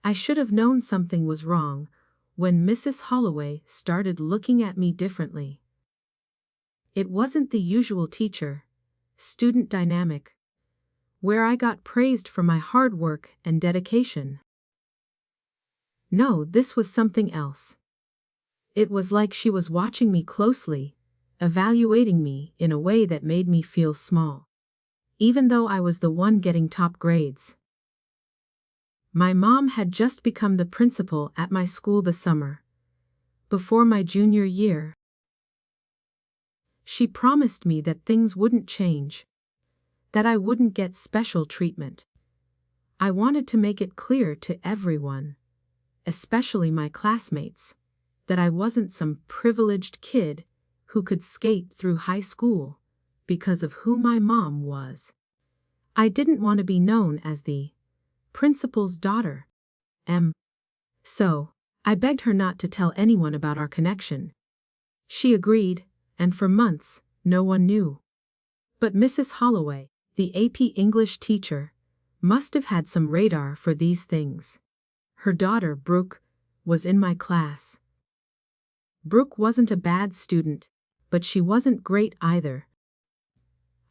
I should have known something was wrong when Mrs. Holloway started looking at me differently. It wasn't the usual teacher-student dynamic, where I got praised for my hard work and dedication. No, this was something else. It was like she was watching me closely, evaluating me in a way that made me feel small, even though I was the one getting top grades. My mom had just become the principal at my school the summer before my junior year. She promised me that things wouldn't change, that I wouldn't get special treatment. I wanted to make it clear to everyone, especially my classmates, that I wasn't some privileged kid who could skate through high school because of who my mom was. I didn't want to be known as the principal's daughter. So, I begged her not to tell anyone about our connection. She agreed, and for months, no one knew. But Mrs. Holloway, the AP English teacher, must have had some radar for these things. Her daughter, Brooke, was in my class. Brooke wasn't a bad student, but she wasn't great either.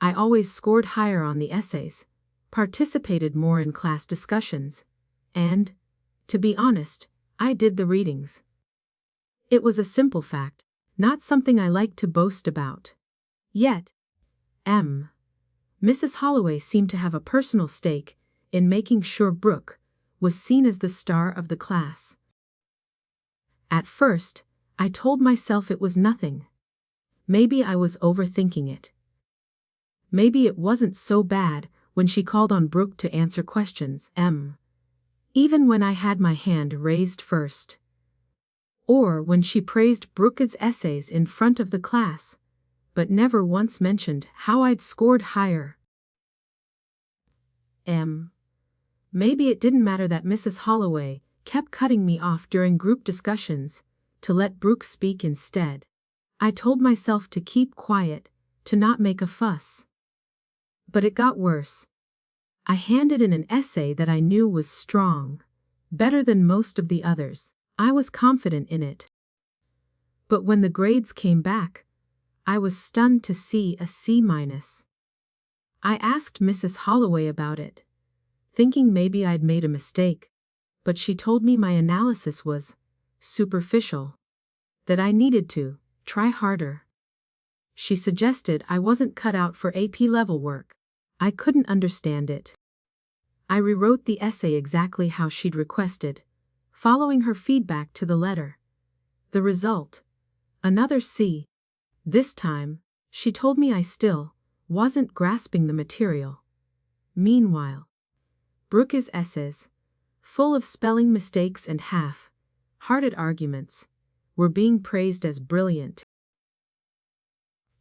I always scored higher on the essays, participated more in class discussions, and, to be honest, I did the readings. It was a simple fact, not something I liked to boast about. Yet, Mrs. Holloway seemed to have a personal stake in making sure Brooke was seen as the star of the class. At first, I told myself it was nothing. Maybe I was overthinking it. Maybe it wasn't so bad when she called on Brooke to answer questions, even when I had my hand raised first. Or when she praised Brooke's essays in front of the class, but never once mentioned how I'd scored higher. Maybe it didn't matter that Mrs. Holloway kept cutting me off during group discussions, to let Brooke speak instead. I told myself to keep quiet, to not make a fuss. But it got worse. I handed in an essay that I knew was strong, better than most of the others. I was confident in it. But when the grades came back, I was stunned to see a C-. I asked Mrs. Holloway about it, thinking maybe I'd made a mistake, but she told me my analysis was superficial, that I needed to try harder. She suggested I wasn't cut out for AP level work. I couldn't understand it. I rewrote the essay exactly how she'd requested, following her feedback to the letter. The result? Another C. This time, she told me I still wasn't grasping the material. Meanwhile, Brooke's essays, full of spelling mistakes and half-hearted arguments, were being praised as brilliant.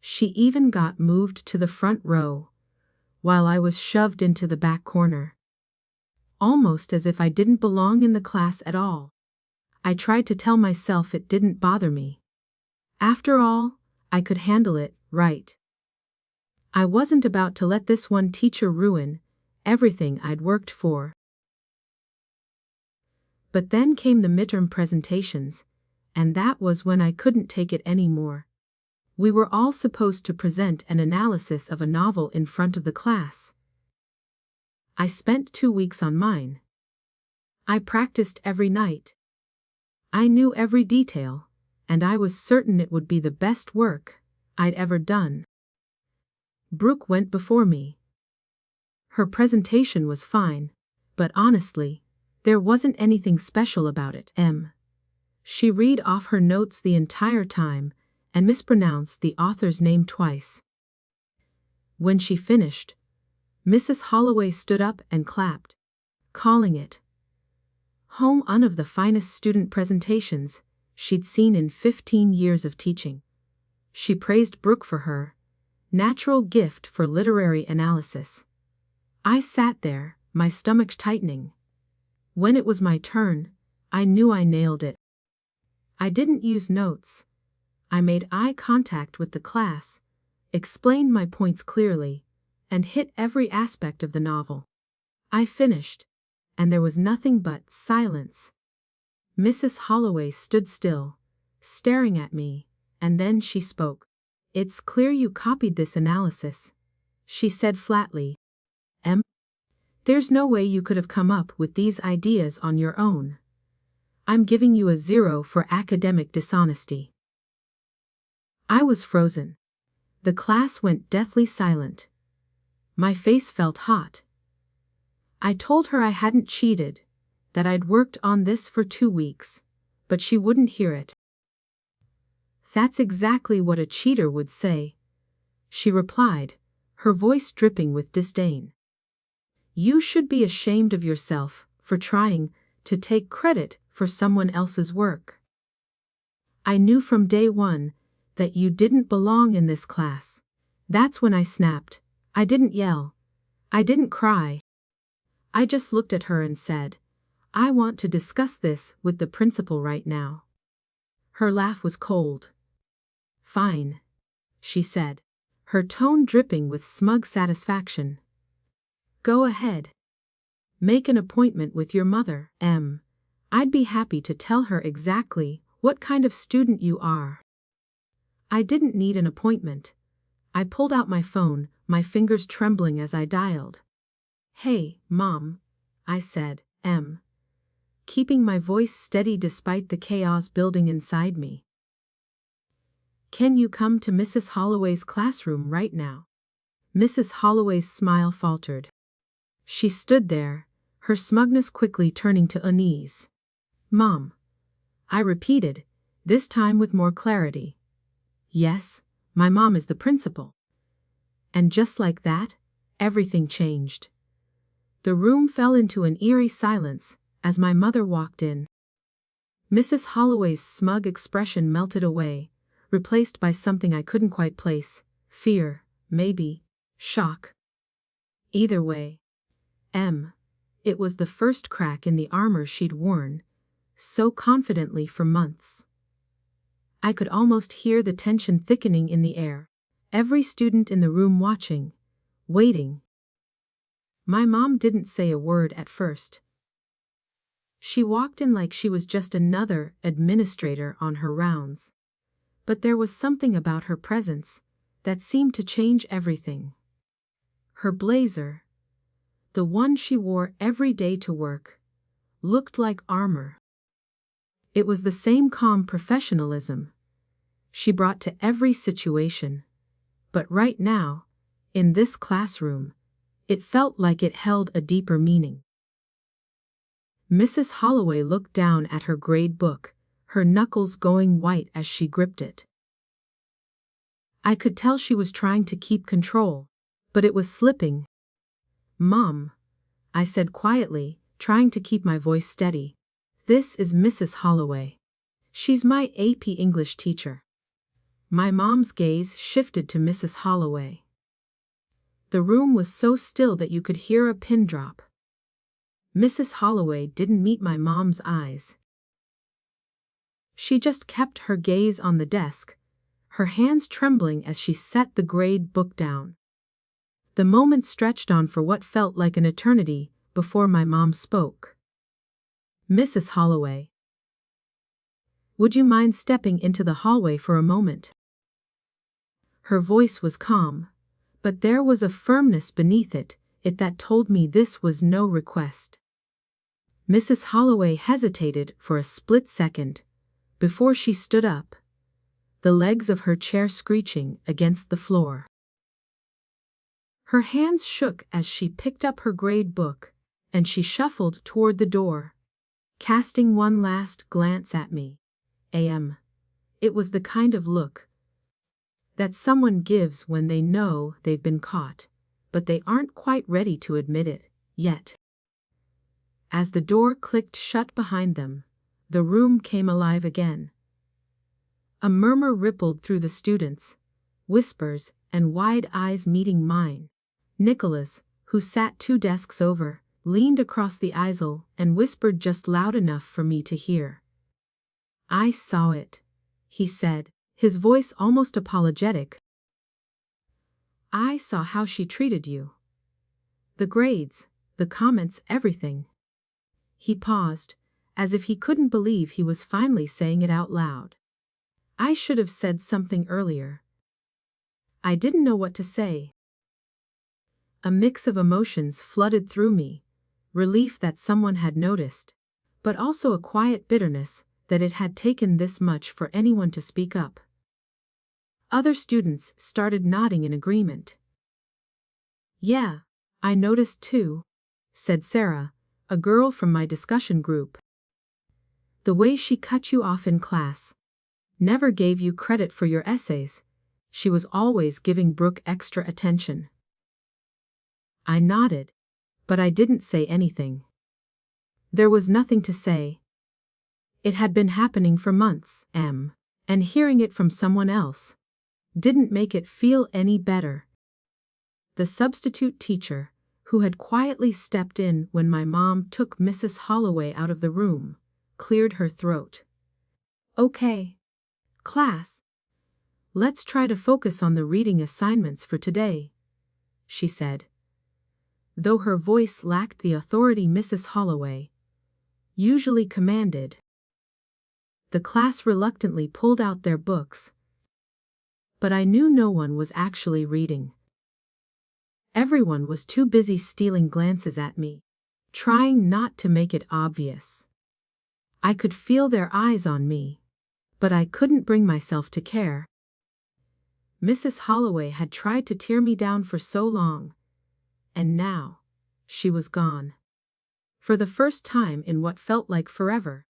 She even got moved to the front row, while I was shoved into the back corner. Almost as if I didn't belong in the class at all. I tried to tell myself it didn't bother me. After all, I could handle it, right? I wasn't about to let this one teacher ruin everything I'd worked for. But then came the midterm presentations, and that was when I couldn't take it anymore. We were all supposed to present an analysis of a novel in front of the class. I spent 2 weeks on mine. I practiced every night. I knew every detail, and I was certain it would be the best work I'd ever done. Brooke went before me. Her presentation was fine, but honestly, there wasn't anything special about it. She read off her notes the entire time and mispronounced the author's name twice. When she finished, Mrs. Holloway stood up and clapped, calling it one of the finest student presentations she'd seen in 15 years of teaching. She praised Brooke for her natural gift for literary analysis. I sat there, my stomach tightening. When it was my turn, I knew I nailed it. I didn't use notes. I made eye contact with the class, explained my points clearly, and hit every aspect of the novel. I finished, and there was nothing but silence. Mrs. Holloway stood still, staring at me, and then she spoke. "It's clear you copied this analysis," she said flatly. "Em, there's no way you could have come up with these ideas on your own. I'm giving you a 0 for academic dishonesty." I was frozen. The class went deathly silent. My face felt hot. I told her I hadn't cheated, that I'd worked on this for 2 weeks, but she wouldn't hear it. "That's exactly what a cheater would say," she replied, her voice dripping with disdain. "You should be ashamed of yourself for trying to take credit for someone else's work. I knew from day one that you didn't belong in this class." That's when I snapped. I didn't yell. I didn't cry. I just looked at her and said, "I want to discuss this with the principal right now." Her laugh was cold. "Fine," she said, her tone dripping with smug satisfaction. "Go ahead. Make an appointment with your mother, Em. I'd be happy to tell her exactly what kind of student you are." I didn't need an appointment. I pulled out my phone, my fingers trembling as I dialed. "Hey, Mom," I said, keeping my voice steady despite the chaos building inside me. "Can you come to Mrs. Holloway's classroom right now?" Mrs. Holloway's smile faltered. She stood there, her smugness quickly turning to unease. "Mom," I repeated, this time with more clarity. "Yes, my mom is the principal." And just like that, everything changed. The room fell into an eerie silence as my mother walked in. Mrs. Holloway's smug expression melted away, replaced by something I couldn't quite place. Fear, maybe. Shock. Either way. It was the first crack in the armor she'd worn so confidently for months. I could almost hear the tension thickening in the air. Every student in the room watching, waiting. My mom didn't say a word at first. She walked in like she was just another administrator on her rounds. But there was something about her presence that seemed to change everything. Her blazer, the one she wore every day to work, looked like armor. It was the same calm professionalism she brought to every situation. But right now, in this classroom, it felt like it held a deeper meaning. Mrs. Holloway looked down at her grade book, her knuckles going white as she gripped it. I could tell she was trying to keep control, but it was slipping. "Mom," I said quietly, trying to keep my voice steady. "This is Mrs. Holloway. She's my AP English teacher." My mom's gaze shifted to Mrs. Holloway. The room was so still that you could hear a pin drop. Mrs. Holloway didn't meet my mom's eyes. She just kept her gaze on the desk, her hands trembling as she set the grade book down. The moment stretched on for what felt like an eternity before my mom spoke. "Mrs. Holloway, would you mind stepping into the hallway for a moment?" Her voice was calm, but there was a firmness beneath it that told me this was no request. Mrs. Holloway hesitated for a split second before she stood up, the legs of her chair screeching against the floor. Her hands shook as she picked up her grade book, and she shuffled toward the door, casting one last glance at me. It was the kind of look that someone gives when they know they've been caught, but they aren't quite ready to admit it yet. As the door clicked shut behind them, the room came alive again. A murmur rippled through the students, whispers and wide eyes meeting mine. Nicholas, who sat 2 desks over, leaned across the aisle and whispered just loud enough for me to hear. "I saw it," he said, his voice almost apologetic. "I saw how she treated you. The grades, the comments, everything. He paused, as if he couldn't believe he was finally saying it out loud. I should have said something earlier. I didn't know what to say. A mix of emotions flooded through me, relief that someone had noticed, but also a quiet bitterness that it had taken this much for anyone to speak up. Other students started nodding in agreement. Yeah, I noticed too, said Sarah, a girl from my discussion group. The way she cut you off in class. Never gave you credit for your essays. She was always giving Brooke extra attention. I nodded, but I didn't say anything. There was nothing to say. It had been happening for months, and hearing it from someone else didn't make it feel any better. The substitute teacher, who had quietly stepped in when my mom took Mrs. Holloway out of the room, cleared her throat. Okay, class. Let's try to focus on the reading assignments for today, she said. Though her voice lacked the authority Mrs. Holloway usually commanded. The class reluctantly pulled out their books. But I knew no one was actually reading. Everyone was too busy stealing glances at me, trying not to make it obvious. I could feel their eyes on me, but I couldn't bring myself to care. Mrs. Holloway had tried to tear me down for so long, and now, she was gone. For the first time in what felt like forever,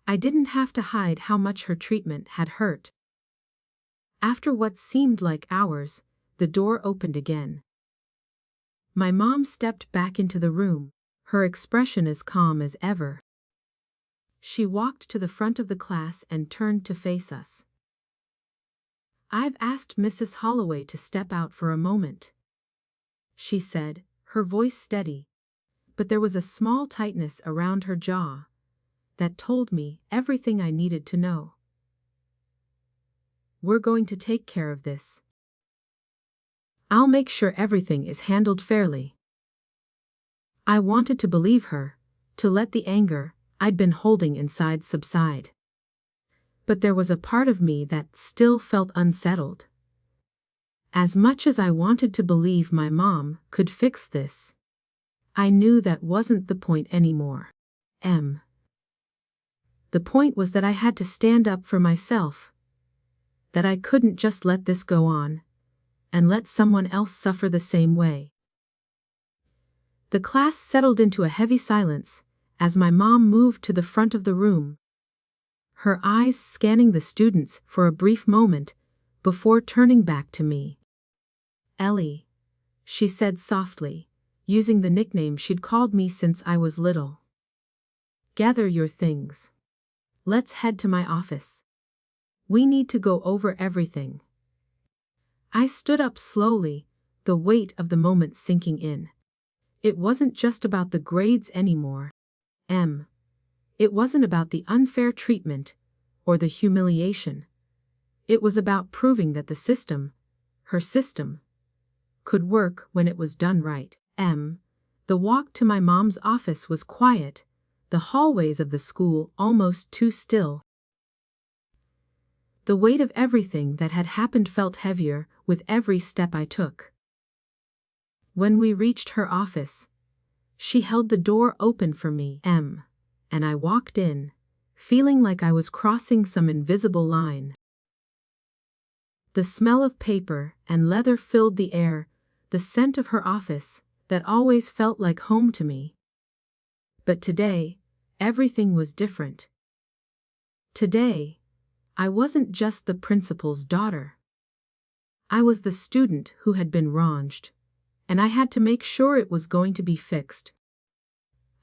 I didn't have to hide how much her treatment had hurt. After what seemed like hours, the door opened again. My mom stepped back into the room, her expression as calm as ever. She walked to the front of the class and turned to face us. I've asked Mrs. Holloway to step out for a moment, she said, her voice steady, but there was a small tightness around her jaw that told me everything I needed to know. We're going to take care of this. I'll make sure everything is handled fairly. I wanted to believe her, to let the anger I'd been holding inside subside. But there was a part of me that still felt unsettled. As much as I wanted to believe my mom could fix this, I knew that wasn't the point anymore. The point was that I had to stand up for myself, that I couldn't just let this go on, and let someone else suffer the same way. The class settled into a heavy silence as my mom moved to the front of the room, her eyes scanning the students for a brief moment before turning back to me. Ellie, she said softly, using the nickname she'd called me since I was little. Gather your things. Let's head to my office. We need to go over everything. I stood up slowly, the weight of the moment sinking in. It wasn't just about the grades anymore. It wasn't about the unfair treatment or the humiliation. It was about proving that the system, her system, could work when it was done right. The walk to my mom's office was quiet, the hallways of the school almost too still. The weight of everything that had happened felt heavier with every step I took. When we reached her office, she held the door open for me, and I walked in, feeling like I was crossing some invisible line. The smell of paper and leather filled the air, the scent of her office that always felt like home to me. But today, everything was different. Today, I wasn't just the principal's daughter. I was the student who had been wronged, and I had to make sure it was going to be fixed.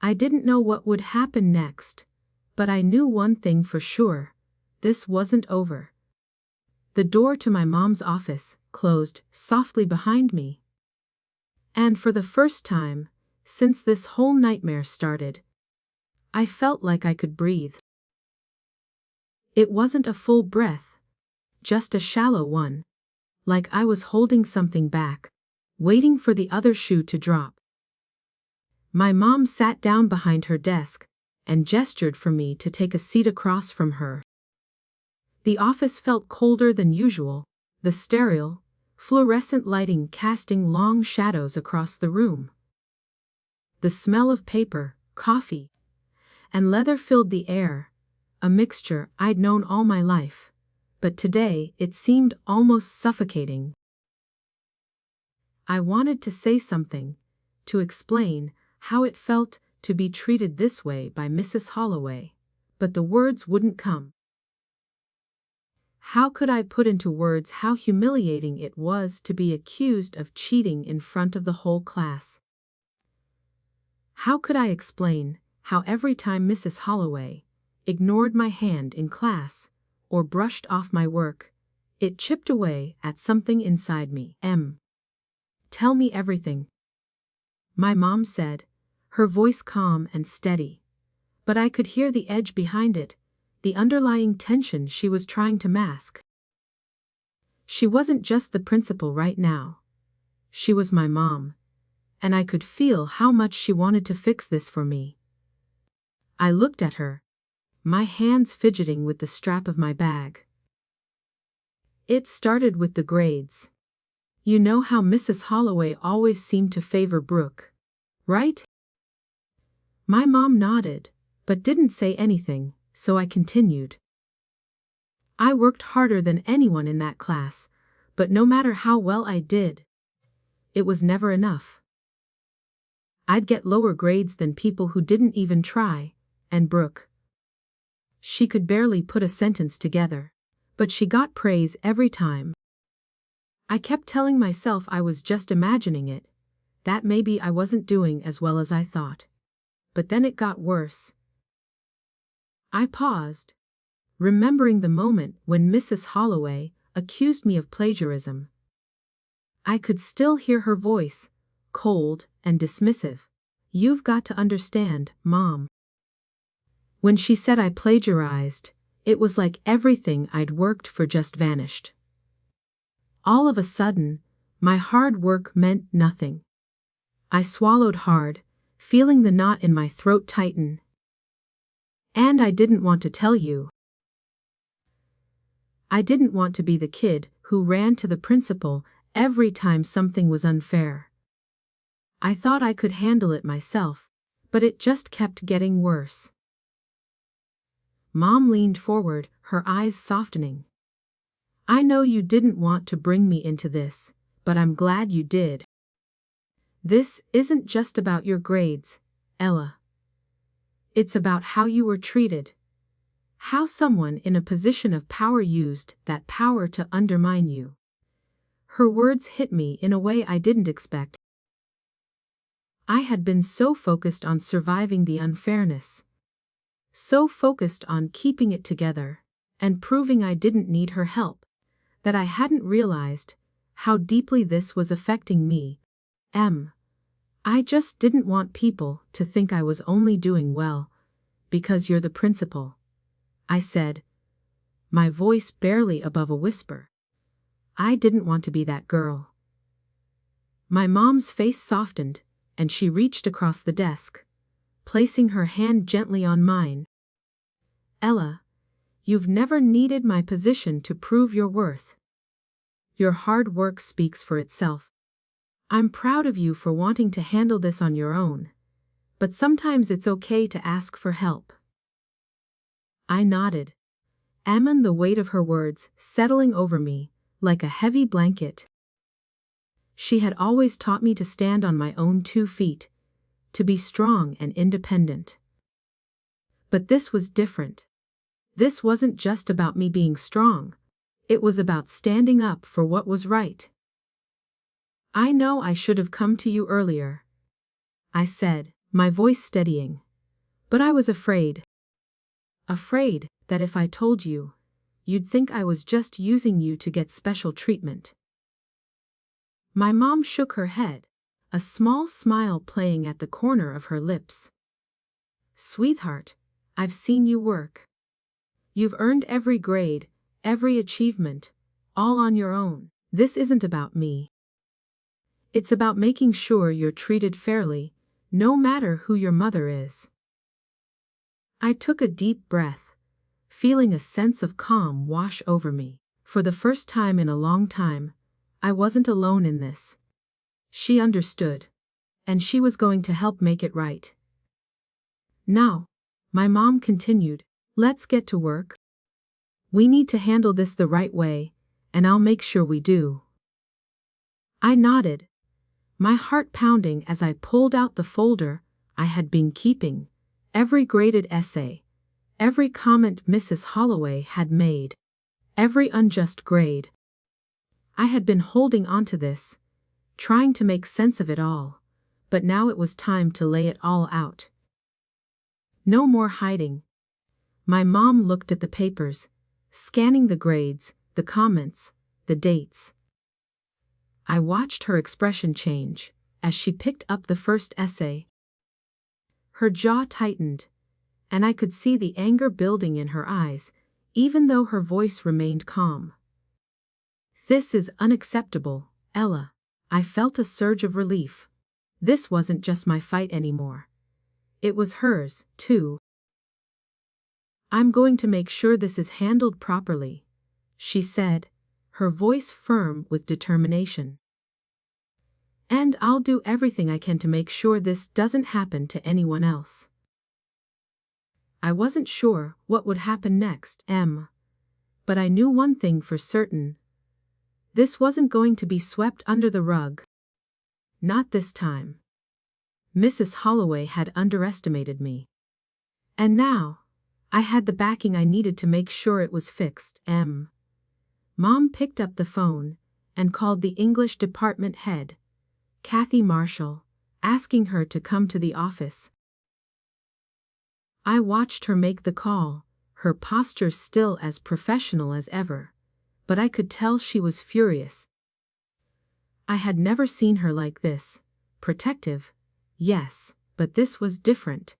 I didn't know what would happen next, but I knew one thing for sure: this wasn't over. The door to my mom's office closed softly behind me. And for the first time, since this whole nightmare started, I felt like I could breathe. It wasn't a full breath, just a shallow one, like I was holding something back, waiting for the other shoe to drop. My mom sat down behind her desk and gestured for me to take a seat across from her. The office felt colder than usual, the sterile, fluorescent lighting casting long shadows across the room. The smell of paper, coffee, and leather filled the air, a mixture I'd known all my life, but today it seemed almost suffocating. I wanted to say something, to explain how it felt to be treated this way by Mrs. Holloway, but the words wouldn't come. How could I put into words how humiliating it was to be accused of cheating in front of the whole class? How could I explain how every time Mrs. Holloway ignored my hand in class or brushed off my work, it chipped away at something inside me? Tell me everything, my mom said, her voice calm and steady, but I could hear the edge behind it, the underlying tension she was trying to mask. She wasn't just the principal right now. She was my mom, and I could feel how much she wanted to fix this for me. I looked at her, my hands fidgeting with the strap of my bag. It started with the grades. You know how Mrs. Holloway always seemed to favor Brooke, right? My mom nodded, but didn't say anything, so I continued. I worked harder than anyone in that class, but no matter how well I did, it was never enough. I'd get lower grades than people who didn't even try, and Brooke. She could barely put a sentence together, but she got praise every time. I kept telling myself I was just imagining it, that maybe I wasn't doing as well as I thought. But then it got worse. I paused, remembering the moment when Mrs. Holloway accused me of plagiarism. I could still hear her voice, cold and dismissive. You've got to understand, Mom. When she said I plagiarized, it was like everything I'd worked for just vanished. All of a sudden, my hard work meant nothing. I swallowed hard, feeling the knot in my throat tighten. And I didn't want to tell you. I didn't want to be the kid who ran to the principal every time something was unfair. I thought I could handle it myself, but it just kept getting worse. Mom leaned forward, her eyes softening. I know you didn't want to bring me into this, but I'm glad you did. This isn't just about your grades, Ella. It's about how you were treated. How someone in a position of power used that power to undermine you. Her words hit me in a way I didn't expect. I had been so focused on surviving the unfairness. So focused on keeping it together and proving I didn't need her help, that I hadn't realized how deeply this was affecting me. I just didn't want people to think I was only doing well because you're the principal, I said, my voice barely above a whisper. I didn't want to be that girl. My mom's face softened, and she reached across the desk, placing her hand gently on mine. Ella, you've never needed my position to prove your worth. Your hard work speaks for itself. I'm proud of you for wanting to handle this on your own, but sometimes it's okay to ask for help. I nodded, the weight of her words settling over me like a heavy blanket. She had always taught me to stand on my own 2 feet, to be strong and independent. But this was different. This wasn't just about me being strong. It was about standing up for what was right. I know I should have come to you earlier, I said, my voice steadying. But I was afraid. Afraid that if I told you, you'd think I was just using you to get special treatment. My mom shook her head, a small smile playing at the corner of her lips. Sweetheart, I've seen you work. You've earned every grade, every achievement, all on your own. This isn't about me. It's about making sure you're treated fairly, no matter who your mother is. I took a deep breath, feeling a sense of calm wash over me. For the first time in a long time, I wasn't alone in this. She understood, and she was going to help make it right. Now, my mom continued, let's get to work. We need to handle this the right way, and I'll make sure we do. I nodded, my heart pounding as I pulled out the folder I had been keeping, every graded essay, every comment Mrs. Holloway had made, every unjust grade. I had been holding onto this, trying to make sense of it all, but now it was time to lay it all out. No more hiding. My mom looked at the papers, scanning the grades, the comments, the dates. I watched her expression change as she picked up the first essay. Her jaw tightened, and I could see the anger building in her eyes, even though her voice remained calm. This is unacceptable, Ella. I felt a surge of relief. This wasn't just my fight anymore. It was hers, too. I'm going to make sure this is handled properly, she said, her voice firm with determination. And I'll do everything I can to make sure this doesn't happen to anyone else. I wasn't sure what would happen next, but I knew one thing for certain. This wasn't going to be swept under the rug. Not this time. Mrs. Holloway had underestimated me. And now, I had the backing I needed to make sure it was fixed. Mom picked up the phone and called the English department head, Kathy Marshall, asking her to come to the office. I watched her make the call, her posture still as professional as ever, but I could tell she was furious. I had never seen her like this, protective, yes, but this was different.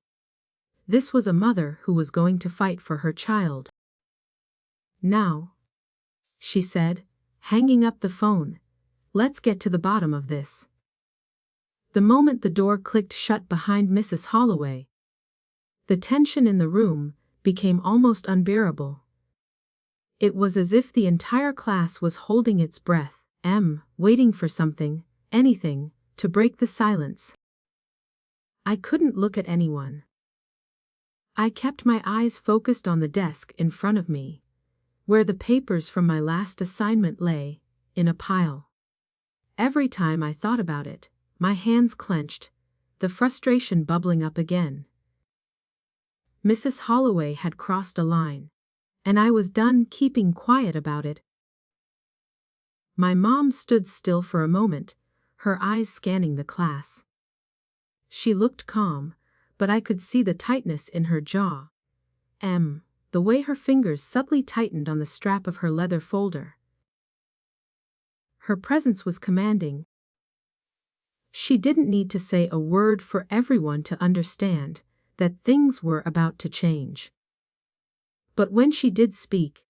This was a mother who was going to fight for her child. Now, she said, hanging up the phone, let's get to the bottom of this. The moment the door clicked shut behind Mrs. Holloway, the tension in the room became almost unbearable. It was as if the entire class was holding its breath, waiting for something, anything, to break the silence. I couldn't look at anyone. I kept my eyes focused on the desk in front of me, where the papers from my last assignment lay, in a pile. Every time I thought about it, my hands clenched, the frustration bubbling up again. Mrs. Holloway had crossed a line, and I was done keeping quiet about it. My mom stood still for a moment, her eyes scanning the class. She looked calm, but I could see the tightness in her jaw. The way her fingers subtly tightened on the strap of her leather folder. Her presence was commanding. She didn't need to say a word for everyone to understand that things were about to change. But when she did speak,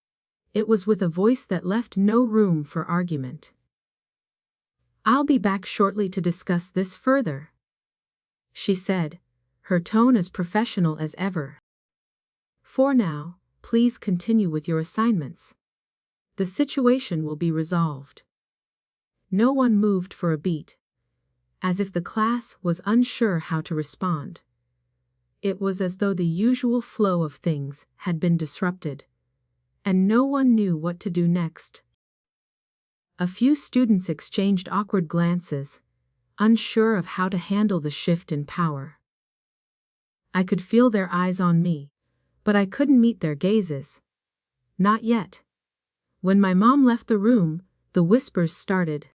it was with a voice that left no room for argument. I'll be back shortly to discuss this further, she said, her tone as professional as ever. For now, please continue with your assignments. The situation will be resolved. No one moved for a beat, as if the class was unsure how to respond. It was as though the usual flow of things had been disrupted, and no one knew what to do next. A few students exchanged awkward glances, unsure of how to handle the shift in power. I could feel their eyes on me, but I couldn't meet their gazes. Not yet. When my mom left the room, the whispers started.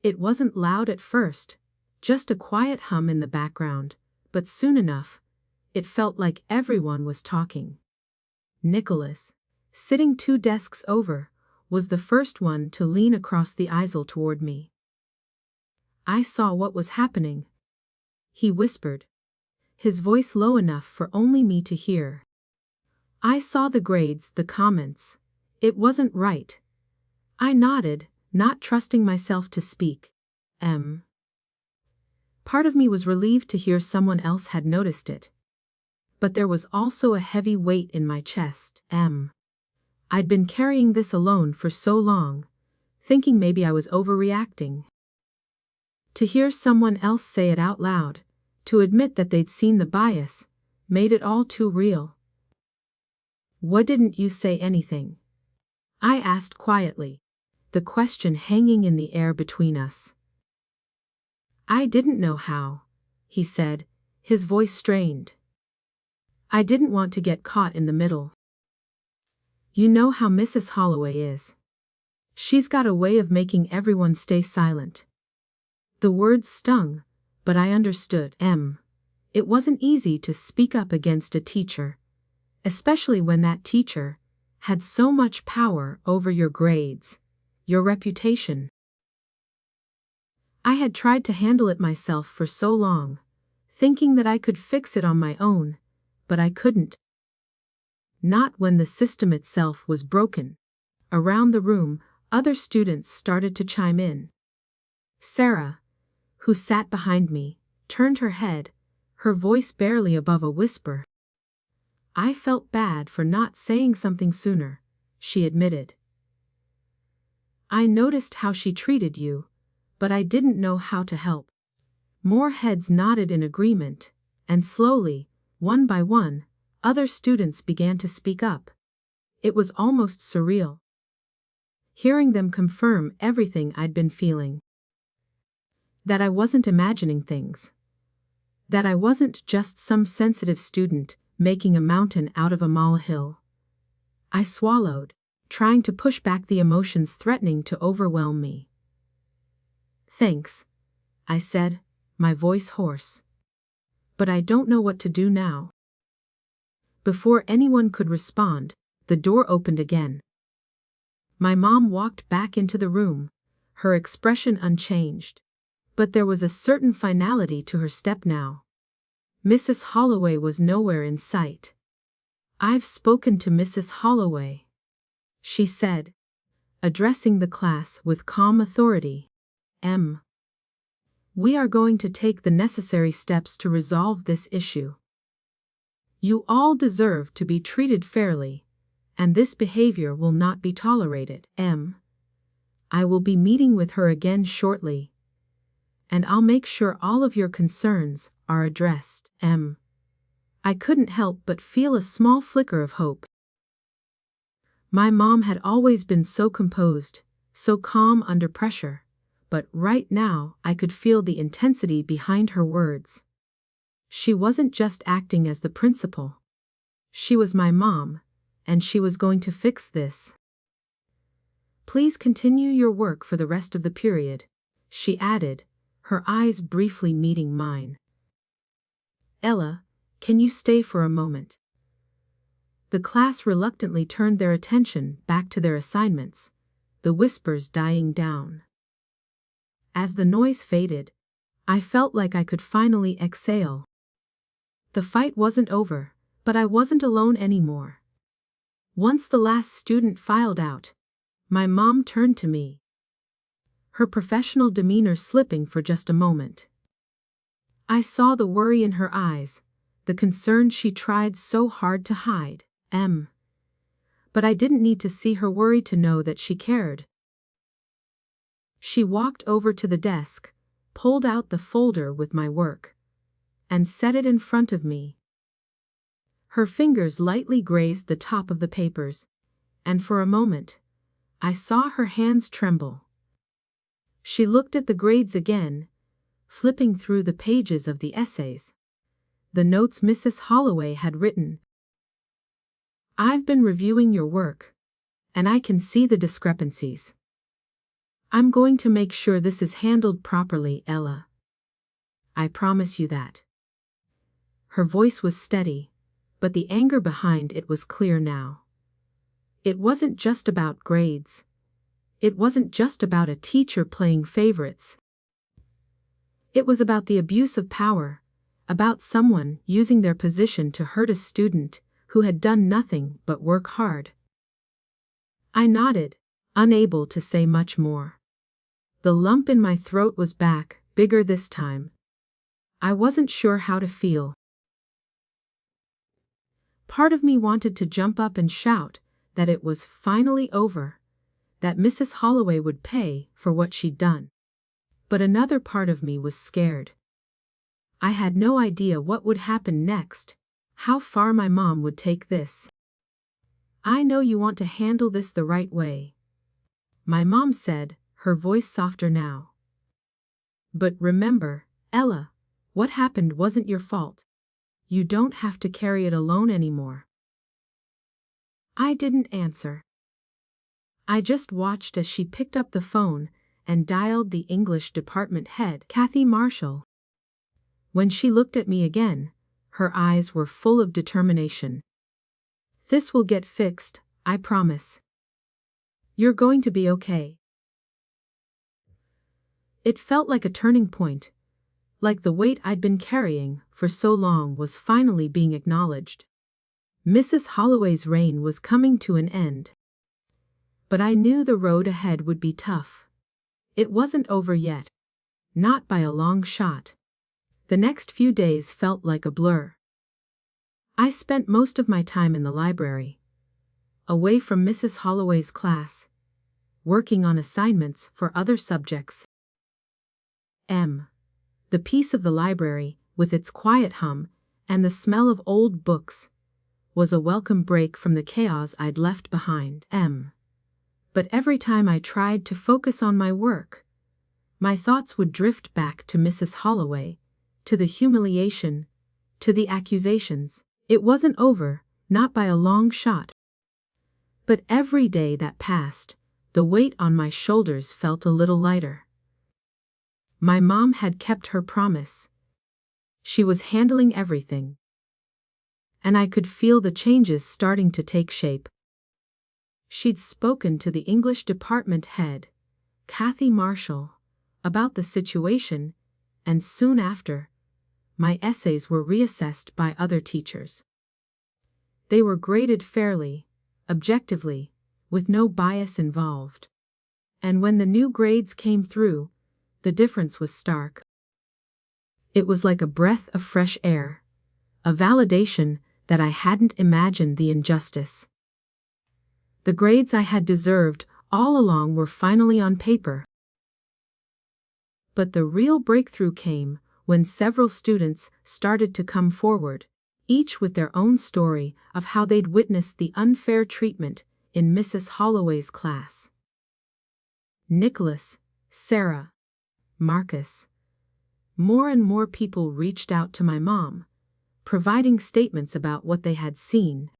It wasn't loud at first, just a quiet hum in the background, but soon enough, it felt like everyone was talking. Nicholas, sitting 2 desks over, was the first one to lean across the aisle toward me. I saw what was happening, he whispered, his voice low enough for only me to hear. I saw the grades, the comments. It wasn't right. I nodded, not trusting myself to speak. Part of me was relieved to hear someone else had noticed it. But there was also a heavy weight in my chest. I'd been carrying this alone for so long, thinking maybe I was overreacting. To hear someone else say it out loud, to admit that they'd seen the bias, made it all too real. "Why didn't you say anything?" I asked quietly, the question hanging in the air between us. "I didn't know how," he said, his voice strained. "I didn't want to get caught in the middle. You know how Mrs. Holloway is. She's got a way of making everyone stay silent." The words stung, but I understood. It wasn't easy to speak up against a teacher, especially when that teacher had so much power over your grades, your reputation. I had tried to handle it myself for so long, thinking that I could fix it on my own, but I couldn't. Not when the system itself was broken. Around the room, other students started to chime in. Sarah, who sat behind me, turned her head, her voice barely above a whisper. "I felt bad for not saying something sooner," she admitted. "I noticed how she treated you, but I didn't know how to help." More heads nodded in agreement, and slowly, one by one, other students began to speak up. It was almost surreal, hearing them confirm everything I'd been feeling. That I wasn't imagining things. That I wasn't just some sensitive student making a mountain out of a molehill. I swallowed, trying to push back the emotions threatening to overwhelm me. "Thanks," I said, my voice hoarse. "But I don't know what to do now." Before anyone could respond, the door opened again. My mom walked back into the room, her expression unchanged. But there was a certain finality to her step now. Mrs. Holloway was nowhere in sight. "I've spoken to Mrs. Holloway," she said, addressing the class with calm authority. "We are going to take the necessary steps to resolve this issue. You all deserve to be treated fairly, and this behavior will not be tolerated. I will be meeting with her again shortly, and I'll make sure all of your concerns are addressed." I couldn't help but feel a small flicker of hope. My mom had always been so composed, so calm under pressure, but right now I could feel the intensity behind her words. She wasn't just acting as the principal. She was my mom, and she was going to fix this. "Please continue your work for the rest of the period," she added, her eyes briefly meeting mine. "Ella, can you stay for a moment?" The class reluctantly turned their attention back to their assignments, the whispers dying down. As the noise faded, I felt like I could finally exhale. The fight wasn't over, but I wasn't alone anymore. Once the last student filed out, my mom turned to me, her professional demeanor slipping for just a moment. I saw the worry in her eyes, the concern she tried so hard to hide. But I didn't need to see her worry to know that she cared. She walked over to the desk, pulled out the folder with my work, and set it in front of me. Her fingers lightly grazed the top of the papers, and for a moment, I saw her hands tremble. She looked at the grades again, flipping through the pages of the essays, the notes Mrs. Holloway had written. "I've been reviewing your work, and I can see the discrepancies. I'm going to make sure this is handled properly, Ella. I promise you that." Her voice was steady, but the anger behind it was clear now. It wasn't just about grades. It wasn't just about a teacher playing favorites. It was about the abuse of power, about someone using their position to hurt a student who had done nothing but work hard. I nodded, unable to say much more. The lump in my throat was back, bigger this time. I wasn't sure how to feel. Part of me wanted to jump up and shout that it was finally over, that Mrs. Holloway would pay for what she'd done. But another part of me was scared. I had no idea what would happen next, how far my mom would take this. "I know you want to handle this the right way," my mom said, her voice softer now. "But remember, Ella, what happened wasn't your fault. You don't have to carry it alone anymore." I didn't answer. I just watched as she picked up the phone and dialed the English department head, Kathy Marshall. When she looked at me again, her eyes were full of determination. "This will get fixed, I promise. You're going to be okay." It felt like a turning point, like the weight I'd been carrying for so long was finally being acknowledged. Mrs. Holloway's reign was coming to an end. But I knew the road ahead would be tough. It wasn't over yet. Not by a long shot. The next few days felt like a blur. I spent most of my time in the library, away from Mrs. Holloway's class, working on assignments for other subjects. The peace of the library, with its quiet hum and the smell of old books, was a welcome break from the chaos I'd left behind. But every time I tried to focus on my work, my thoughts would drift back to Mrs. Holloway, to the humiliation, to the accusations. It wasn't over, not by a long shot. But every day that passed, the weight on my shoulders felt a little lighter. My mom had kept her promise. She was handling everything. And I could feel the changes starting to take shape. She'd spoken to the English department head, Kathy Marshall, about the situation, and soon after, my essays were reassessed by other teachers. They were graded fairly, objectively, with no bias involved. And when the new grades came through, the difference was stark. It was like a breath of fresh air, a validation that I hadn't imagined the injustice. The grades I had deserved all along were finally on paper. But the real breakthrough came when several students started to come forward, each with their own story of how they'd witnessed the unfair treatment in Mrs. Holloway's class. Nicholas, Sarah, Marcus. More and more people reached out to my mom, providing statements about what they had seen.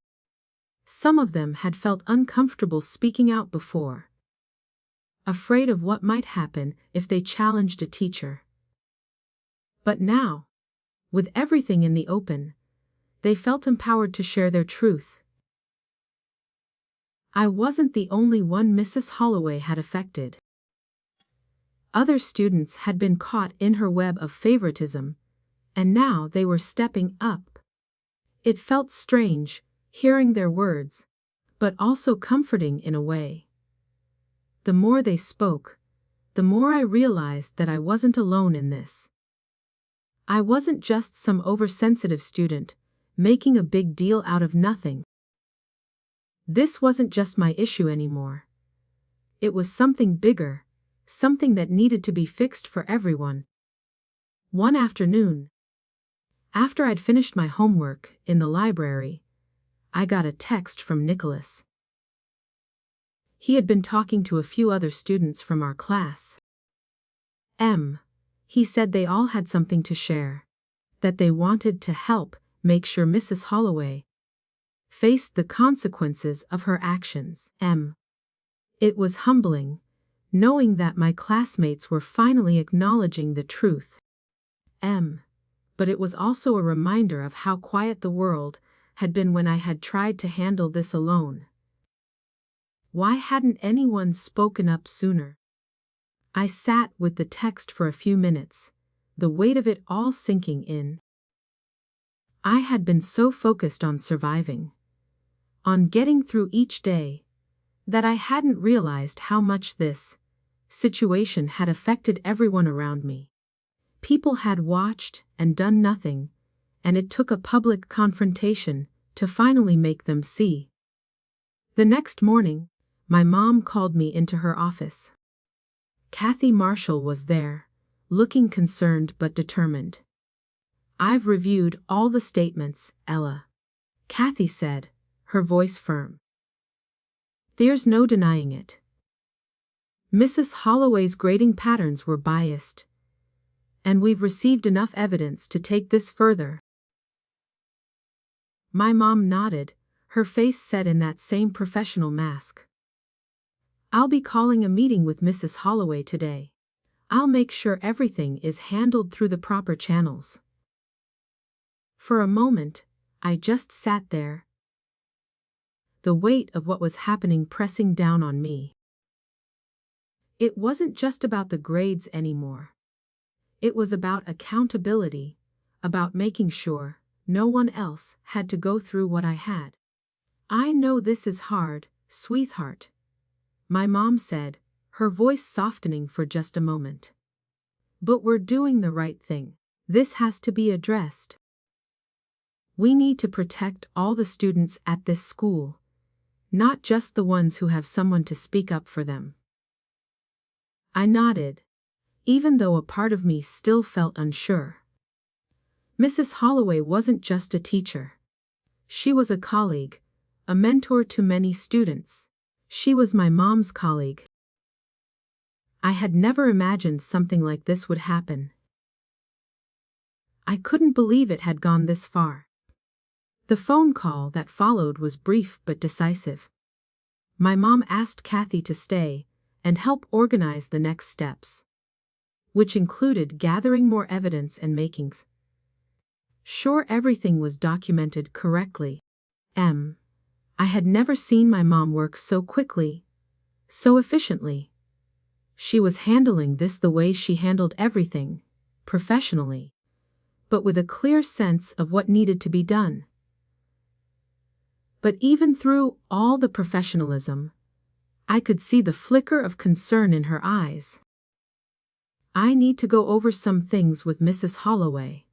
Some of them had felt uncomfortable speaking out before, afraid of what might happen if they challenged a teacher. But now, with everything in the open, they felt empowered to share their truth. I wasn't the only one Mrs. Holloway had affected. Other students had been caught in her web of favoritism, and now they were stepping up. It felt strange, hearing their words, but also comforting in a way. The more they spoke, the more I realized that I wasn't alone in this. I wasn't just some oversensitive student, making a big deal out of nothing. This wasn't just my issue anymore. It was something bigger, something that needed to be fixed for everyone. One afternoon, after I'd finished my homework in the library, I got a text from Nicholas. He had been talking to a few other students from our class. He said they all had something to share, that they wanted to help make sure Mrs. Holloway faced the consequences of her actions. It was humbling, knowing that my classmates were finally acknowledging the truth. But it was also a reminder of how quiet the world had been when I had tried to handle this alone. Why hadn't anyone spoken up sooner? I sat with the text for a few minutes, the weight of it all sinking in. I had been so focused on surviving, on getting through each day, that I hadn't realized how much this situation had affected everyone around me. People had watched and done nothing, and it took a public confrontation to finally make them see. The next morning, my mom called me into her office. Kathy Marshall was there, looking concerned but determined. "I've reviewed all the statements, Ella," Kathy said, her voice firm. "There's no denying it. Mrs. Holloway's grading patterns were biased, and we've received enough evidence to take this further." My mom nodded, her face set in that same professional mask. "I'll be calling a meeting with Mrs. Holloway today. I'll make sure everything is handled through the proper channels." For a moment, I just sat there, the weight of what was happening pressing down on me. It wasn't just about the grades anymore. It was about accountability, about making sure no one else had to go through what I had. "I know this is hard, sweetheart," my mom said, her voice softening for just a moment. "But we're doing the right thing. This has to be addressed. We need to protect all the students at this school, not just the ones who have someone to speak up for them." I nodded, even though a part of me still felt unsure. Mrs. Holloway wasn't just a teacher. She was a colleague, a mentor to many students. She was my mom's colleague. I had never imagined something like this would happen. I couldn't believe it had gone this far. The phone call that followed was brief but decisive. My mom asked Kathy to stay and help organize the next steps, which included gathering more evidence and making sure everything was documented correctly. I had never seen my mom work so quickly, so efficiently. She was handling this the way she handled everything, professionally, but with a clear sense of what needed to be done. But even through all the professionalism, I could see the flicker of concern in her eyes. "I need to go over some things with Mrs. Holloway,"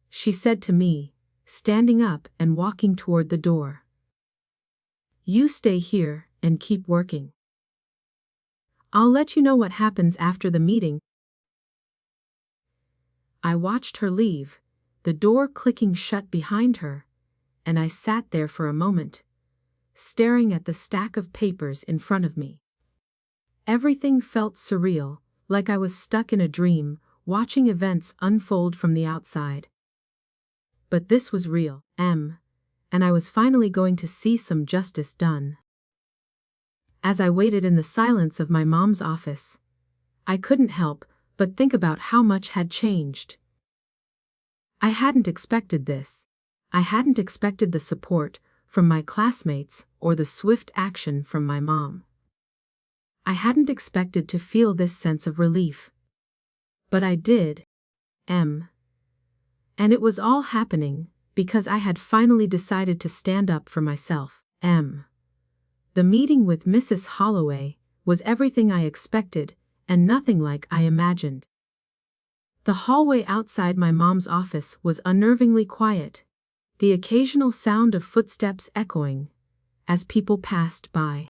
she said to me, standing up and walking toward the door. "You stay here and keep working. I'll let you know what happens after the meeting." I watched her leave, the door clicking shut behind her, and I sat there for a moment, staring at the stack of papers in front of me. Everything felt surreal, like I was stuck in a dream, watching events unfold from the outside. But this was real, and I was finally going to see some justice done. As I waited in the silence of my mom's office, I couldn't help but think about how much had changed. I hadn't expected this. I hadn't expected the support from my classmates or the swift action from my mom. I hadn't expected to feel this sense of relief. But I did. And it was all happening because I had finally decided to stand up for myself. The meeting with Mrs. Holloway was everything I expected and nothing like I imagined. The hallway outside my mom's office was unnervingly quiet, the occasional sound of footsteps echoing as people passed by.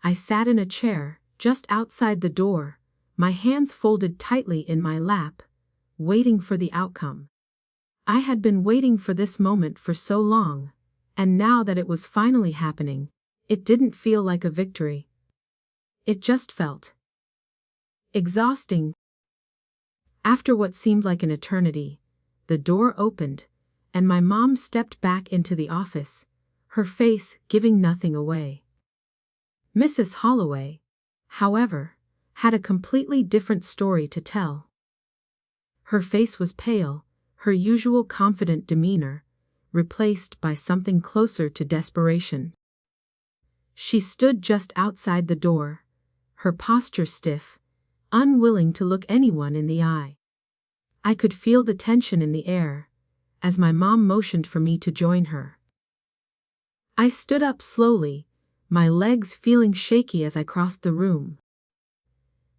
I sat in a chair just outside the door, my hands folded tightly in my lap, waiting for the outcome. I had been waiting for this moment for so long, and now that it was finally happening, it didn't feel like a victory. It just felt exhausting. After what seemed like an eternity, the door opened, and my mom stepped back into the office, her face giving nothing away. Mrs. Holloway, however, had a completely different story to tell. Her face was pale, her usual confident demeanor replaced by something closer to desperation. She stood just outside the door, her posture stiff, unwilling to look anyone in the eye. I could feel the tension in the air as my mom motioned for me to join her. I stood up slowly, my legs feeling shaky as I crossed the room.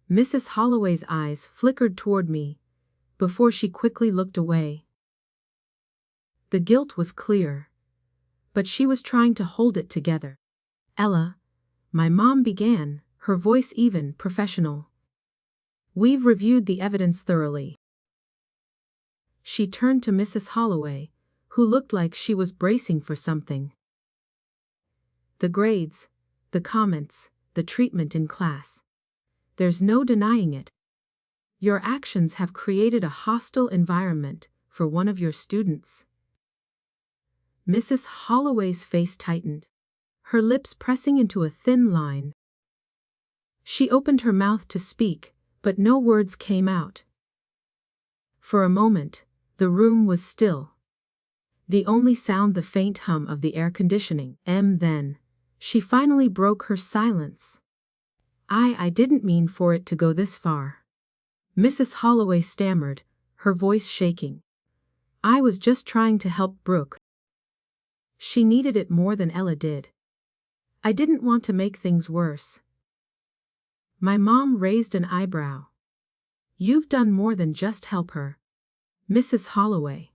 Mrs. Holloway's eyes flickered toward me, before she quickly looked away. The guilt was clear, but she was trying to hold it together. Ella, my mom began, her voice even professional. We've reviewed the evidence thoroughly. She turned to Mrs. Holloway, who looked like she was bracing for something. The grades, the comments, the treatment in class. There's no denying it. Your actions have created a hostile environment for one of your students. Mrs. Holloway's face tightened, her lips pressing into a thin line. She opened her mouth to speak, but no words came out. For a moment, the room was still. The only sound the faint hum of the air conditioning. Then, she finally broke her silence. I didn't mean for it to go this far. Mrs. Holloway stammered, her voice shaking. I was just trying to help Brooke. She needed it more than Ella did. I didn't want to make things worse. My mom raised an eyebrow. You've done more than just help her, Mrs. Holloway.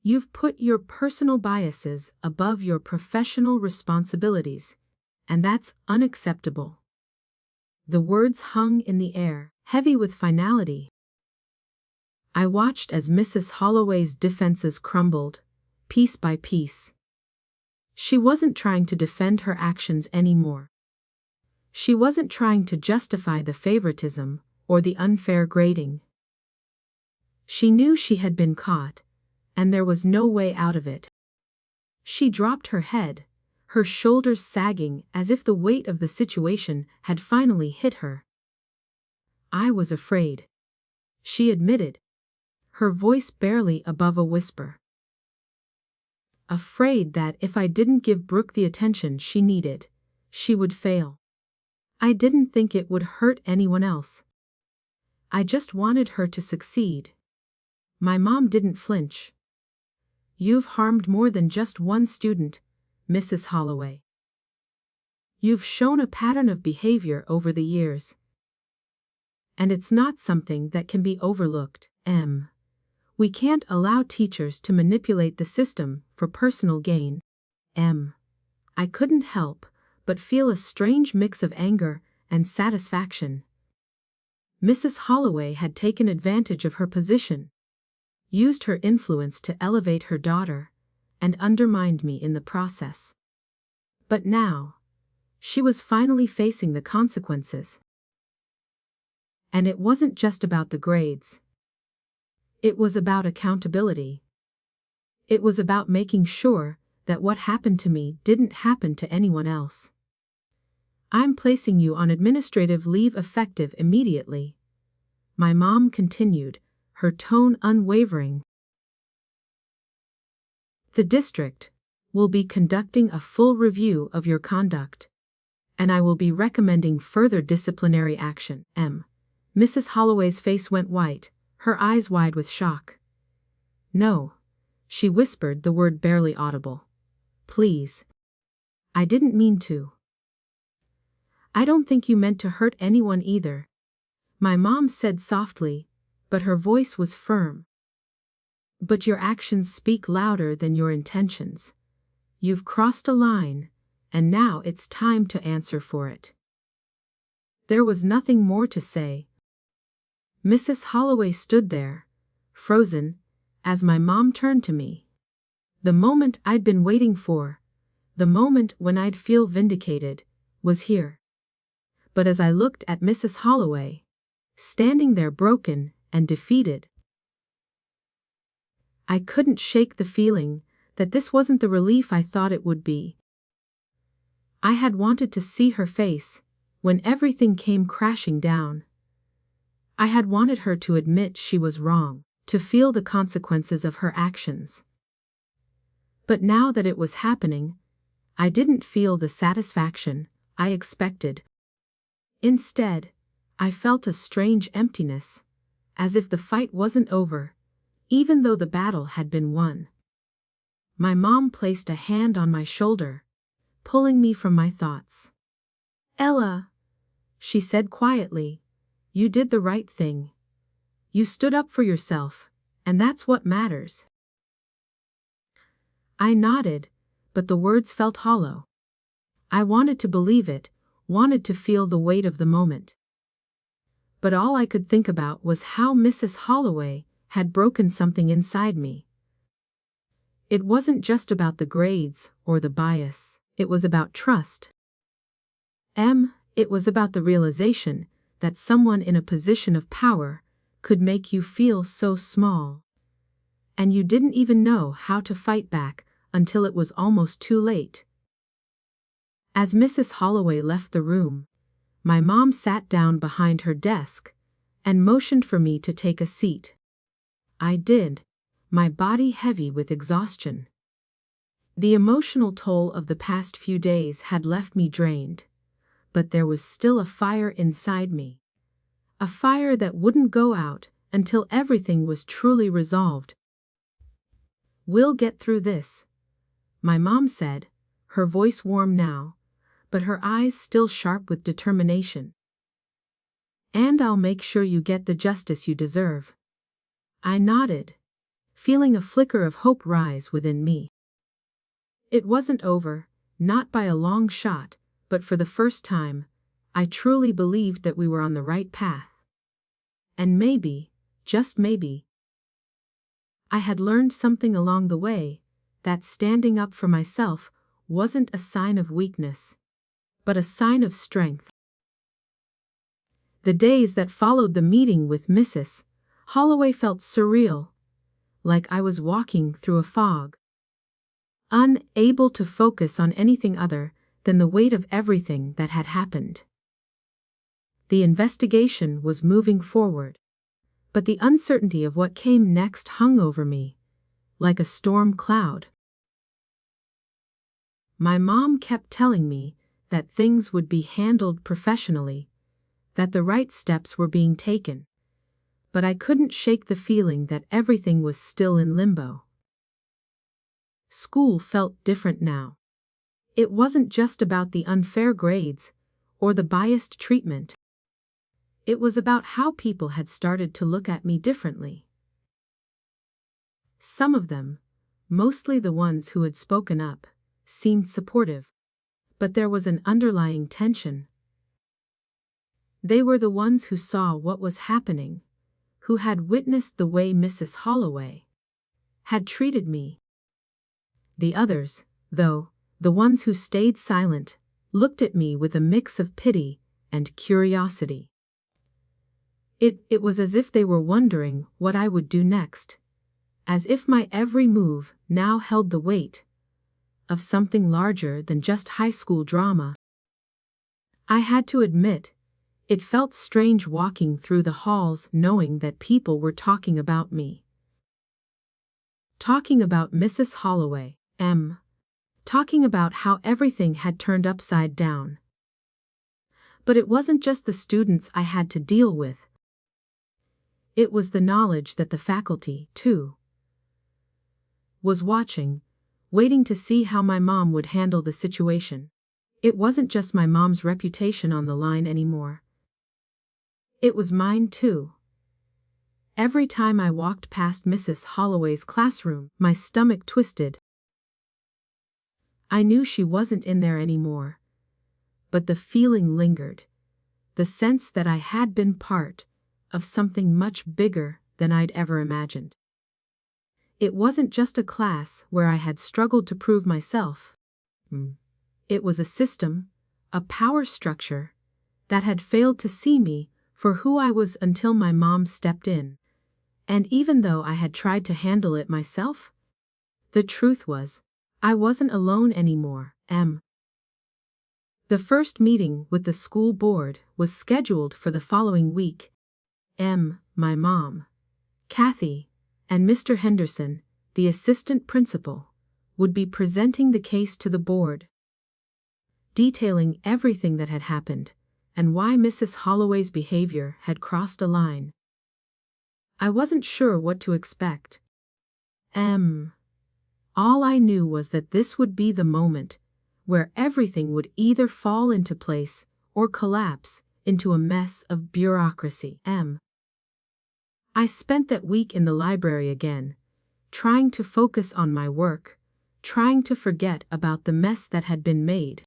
You've put your personal biases above your professional responsibilities, and that's unacceptable. The words hung in the air, heavy with finality. I watched as Mrs. Holloway's defenses crumbled, piece by piece. She wasn't trying to defend her actions anymore. She wasn't trying to justify the favoritism or the unfair grading. She knew she had been caught, and there was no way out of it. She dropped her head, her shoulders sagging as if the weight of the situation had finally hit her. I was afraid, she admitted, her voice barely above a whisper. Afraid that if I didn't give Brooke the attention she needed, she would fail. I didn't think it would hurt anyone else. I just wanted her to succeed. My mom didn't flinch. You've harmed more than just one student, Mrs. Holloway. You've shown a pattern of behavior over the years. And it's not something that can be overlooked. We can't allow teachers to manipulate the system for personal gain. I couldn't help but feel a strange mix of anger and satisfaction. Mrs. Holloway had taken advantage of her position, used her influence to elevate her daughter, and undermined me in the process. But now, she was finally facing the consequences. And it wasn't just about the grades. It was about accountability. It was about making sure that what happened to me didn't happen to anyone else. I'm placing you on administrative leave effective immediately. My mom continued, her tone unwavering. The district will be conducting a full review of your conduct, and I will be recommending further disciplinary action. Mrs. Holloway's face went white, her eyes wide with shock. No, she whispered the word barely audible. Please. I didn't mean to. I don't think you meant to hurt anyone either, my mom said softly, but her voice was firm. But your actions speak louder than your intentions. You've crossed a line, and now it's time to answer for it. There was nothing more to say. Mrs. Holloway stood there, frozen, as my mom turned to me. The moment I'd been waiting for, the moment when I'd feel vindicated, was here. But as I looked at Mrs. Holloway, standing there broken and defeated, I couldn't shake the feeling that this wasn't the relief I thought it would be. I had wanted to see her face when everything came crashing down. I had wanted her to admit she was wrong, to feel the consequences of her actions. But now that it was happening, I didn't feel the satisfaction I expected. Instead, I felt a strange emptiness, as if the fight wasn't over, even though the battle had been won. My mom placed a hand on my shoulder, pulling me from my thoughts. Ella, she said quietly, you did the right thing. You stood up for yourself, and that's what matters. I nodded, but the words felt hollow. I wanted to believe it, wanted to feel the weight of the moment. But all I could think about was how Mrs. Holloway had broken something inside me. It wasn't just about the grades or the bias, it was about trust. It was about the realization that someone in a position of power could make you feel so small. And you didn't even know how to fight back until it was almost too late. As Mrs. Holloway left the room, my mom sat down behind her desk and motioned for me to take a seat. I did, my body heavy with exhaustion. The emotional toll of the past few days had left me drained, but there was still a fire inside me. A fire that wouldn't go out until everything was truly resolved. "We'll get through this," my mom said, her voice warm now, but her eyes still sharp with determination. "And I'll make sure you get the justice you deserve." I nodded, feeling a flicker of hope rise within me. It wasn't over, not by a long shot, but for the first time, I truly believed that we were on the right path. And maybe, just maybe, I had learned something along the way, that standing up for myself wasn't a sign of weakness, but a sign of strength. The days that followed the meeting with Mrs. Holloway felt surreal, like I was walking through a fog, unable to focus on anything other than the weight of everything that had happened. The investigation was moving forward, but the uncertainty of what came next hung over me, like a storm cloud. My mom kept telling me that things would be handled professionally, that the right steps were being taken, but I couldn't shake the feeling that everything was still in limbo. School felt different now. It wasn't just about the unfair grades or the biased treatment. It was about how people had started to look at me differently. Some of them, mostly the ones who had spoken up, seemed supportive, but there was an underlying tension. They were the ones who saw what was happening, who had witnessed the way Mrs. Holloway had treated me. The others, though, the ones who stayed silent, looked at me with a mix of pity and curiosity. It was as if they were wondering what I would do next, as if my every move now held the weight of something larger than just high school drama. I had to admit, it felt strange walking through the halls knowing that people were talking about me. Talking about Mrs. Holloway, talking about how everything had turned upside down. But it wasn't just the students I had to deal with. It was the knowledge that the faculty, too, was watching, waiting to see how my mom would handle the situation. It wasn't just my mom's reputation on the line anymore. It was mine too. Every time I walked past Mrs. Holloway's classroom, my stomach twisted. I knew she wasn't in there anymore, but the feeling lingered, the sense that I had been part of something much bigger than I'd ever imagined. It wasn't just a class where I had struggled to prove myself. It was a system, a power structure, that had failed to see me for who I was until my mom stepped in. And even though I had tried to handle it myself, the truth was, I wasn't alone anymore. The first meeting with the school board was scheduled for the following week. My mom, Kathy, and Mr. Henderson, the assistant principal, would be presenting the case to the board, detailing everything that had happened and why Mrs. Holloway's behavior had crossed a line. I wasn't sure what to expect. All I knew was that this would be the moment where everything would either fall into place or collapse into a mess of bureaucracy. I spent that week in the library again, trying to focus on my work, trying to forget about the mess that had been made.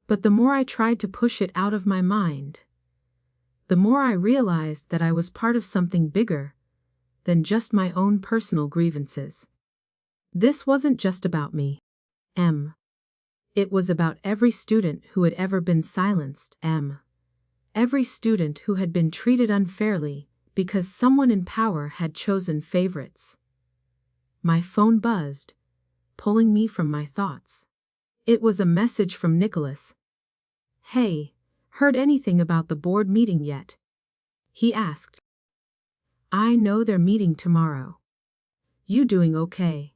But the more I tried to push it out of my mind, the more I realized that I was part of something bigger than just my own personal grievances. This wasn't just about me. It was about every student who had ever been silenced. Every student who had been treated unfairly because someone in power had chosen favorites. My phone buzzed, pulling me from my thoughts. It was a message from Nicholas. "Hey, heard anything about the board meeting yet?" he asked. "I know they're meeting tomorrow. You doing okay?"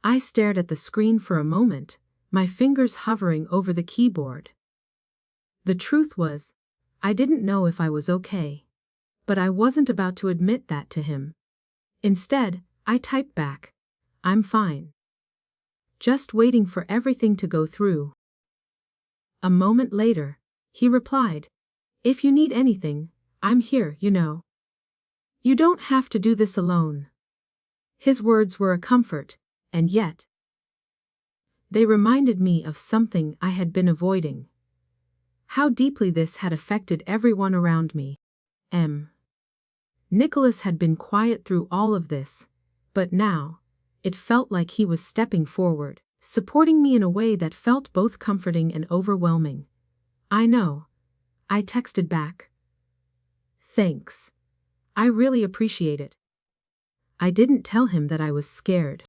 I stared at the screen for a moment, my fingers hovering over the keyboard. The truth was, I didn't know if I was okay. But I wasn't about to admit that to him. Instead, I typed back, "I'm fine. Just waiting for everything to go through." A moment later, he replied, "If you need anything, I'm here, you know. You don't have to do this alone." His words were a comfort, and yet, they reminded me of something I had been avoiding. How deeply this had affected everyone around me. Nicholas had been quiet through all of this, but now, it felt like he was stepping forward, supporting me in a way that felt both comforting and overwhelming. "I know," I texted back. "Thanks. I really appreciate it." I didn't tell him that I was scared.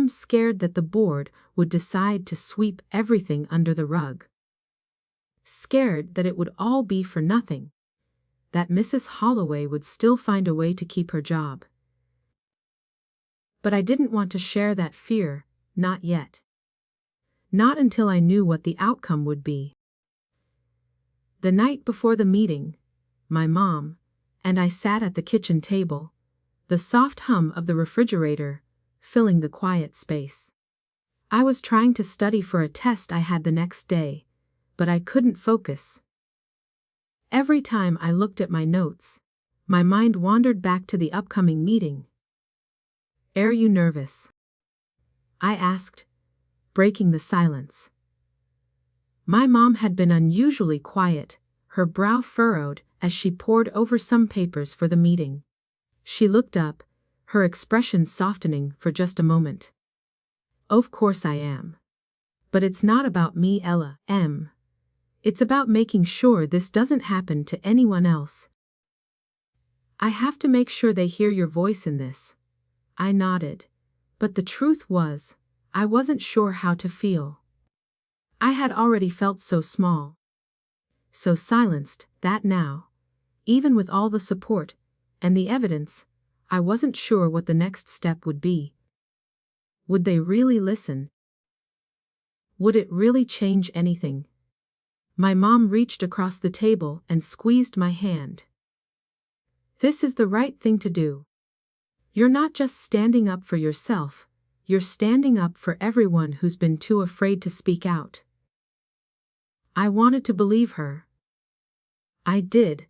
Scared that the board would decide to sweep everything under the rug. Scared that it would all be for nothing. That Mrs. Holloway would still find a way to keep her job. But I didn't want to share that fear, not yet. Not until I knew what the outcome would be. The night before the meeting, my mom and I sat at the kitchen table, the soft hum of the refrigerator filling the quiet space. I was trying to study for a test I had the next day, but I couldn't focus. Every time I looked at my notes, my mind wandered back to the upcoming meeting. "Are you nervous?" I asked, breaking the silence. My mom had been unusually quiet, her brow furrowed as she pored over some papers for the meeting. She looked up, her expression softening for just a moment. "Of course I am. But it's not about me, Ella. It's about making sure this doesn't happen to anyone else. I have to make sure they hear your voice in this." I nodded, but the truth was, I wasn't sure how to feel. I had already felt so small, so silenced, that now, even with all the support and the evidence, I wasn't sure what the next step would be. Would they really listen? Would it really change anything? My mom reached across the table and squeezed my hand. "This is the right thing to do. You're not just standing up for yourself, you're standing up for everyone who's been too afraid to speak out." I wanted to believe her. I did.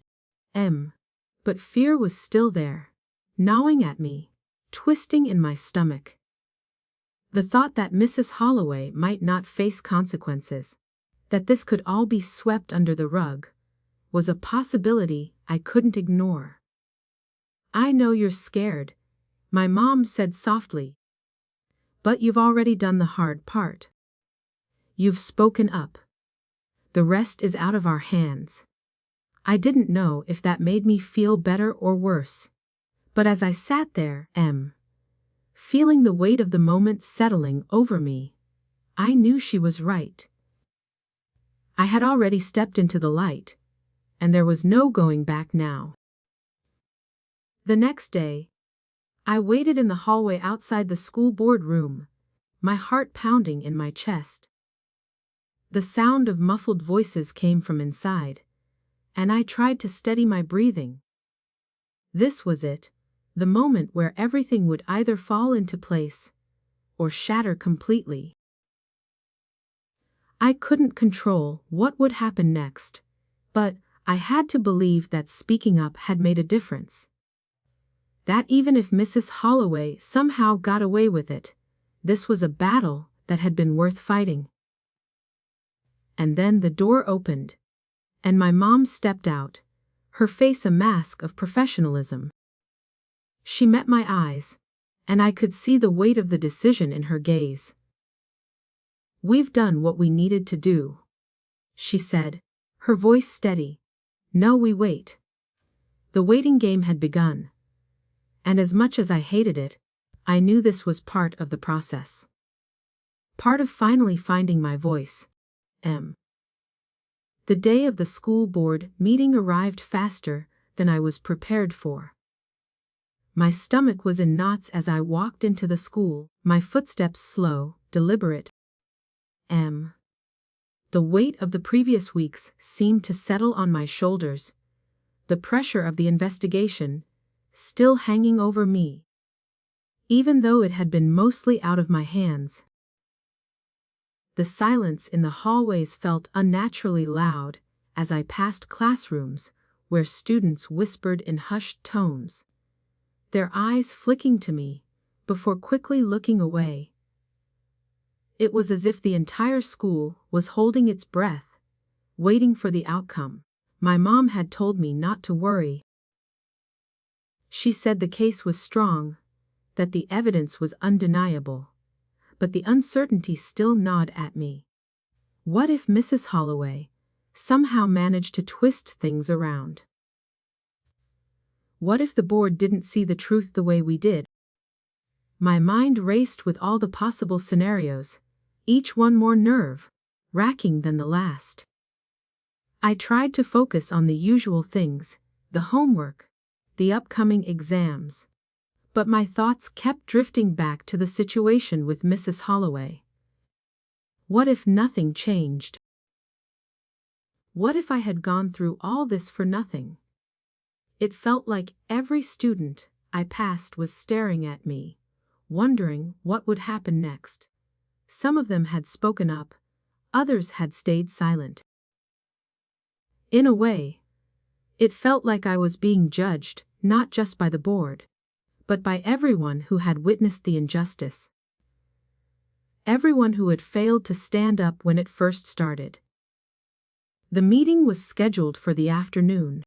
But fear was still there, gnawing at me, twisting in my stomach. The thought that Mrs. Holloway might not face consequences, that this could all be swept under the rug, was a possibility I couldn't ignore. "I know you're scared," my mom said softly. "But you've already done the hard part. You've spoken up. The rest is out of our hands." I didn't know if that made me feel better or worse. But as I sat there, feeling the weight of the moment settling over me, I knew she was right. I had already stepped into the light, and there was no going back now. The next day, I waited in the hallway outside the school board room, my heart pounding in my chest. The sound of muffled voices came from inside, and I tried to steady my breathing. This was it, the moment where everything would either fall into place or shatter completely. I couldn't control what would happen next, but I had to believe that speaking up had made a difference. That even if Mrs. Holloway somehow got away with it, this was a battle that had been worth fighting. And then the door opened, and my mom stepped out, her face a mask of professionalism. She met my eyes, and I could see the weight of the decision in her gaze. "We've done what we needed to do," she said, her voice steady. "Now we wait." The waiting game had begun. And as much as I hated it, I knew this was part of the process. Part of finally finding my voice. The day of the school board meeting arrived faster than I was prepared for. My stomach was in knots as I walked into the school, my footsteps slow, deliberate. The weight of the previous weeks seemed to settle on my shoulders, the pressure of the investigation still hanging over me, even though it had been mostly out of my hands. The silence in the hallways felt unnaturally loud as I passed classrooms where students whispered in hushed tones, their eyes flicking to me before quickly looking away. It was as if the entire school was holding its breath, waiting for the outcome. My mom had told me not to worry. She said the case was strong, that the evidence was undeniable, but the uncertainty still gnawed at me. What if Mrs. Holloway somehow managed to twist things around? What if the board didn't see the truth the way we did? My mind raced with all the possible scenarios, each one more nerve-wracking than the last. I tried to focus on the usual things, the homework, the upcoming exams. But my thoughts kept drifting back to the situation with Mrs. Holloway. What if nothing changed? What if I had gone through all this for nothing? It felt like every student I passed was staring at me, wondering what would happen next. Some of them had spoken up, others had stayed silent. In a way, it felt like I was being judged, not just by the board, but by everyone who had witnessed the injustice. Everyone who had failed to stand up when it first started. The meeting was scheduled for the afternoon.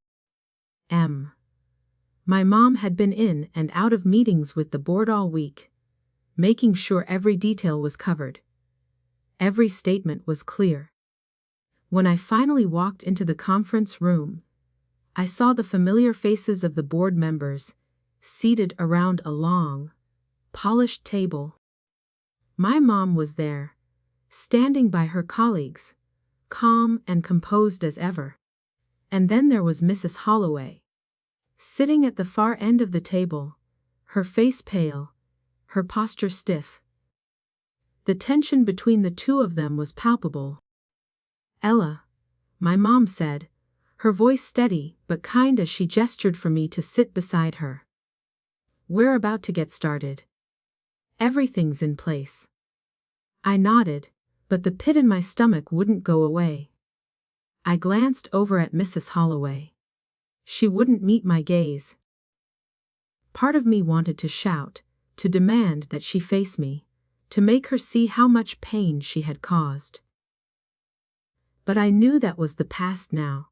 My mom had been in and out of meetings with the board all week, making sure every detail was covered. Every statement was clear. When I finally walked into the conference room, I saw the familiar faces of the board members, seated around a long, polished table. My mom was there, standing by her colleagues, calm and composed as ever. And then there was Mrs. Holloway, sitting at the far end of the table, her face pale, her posture stiff. The tension between the two of them was palpable. "Ella," my mom said, her voice steady but kind as she gestured for me to sit beside her. "We're about to get started. Everything's in place." I nodded, but the pit in my stomach wouldn't go away. I glanced over at Mrs. Holloway. She wouldn't meet my gaze. Part of me wanted to shout, to demand that she face me, to make her see how much pain she had caused. But I knew that was the past now.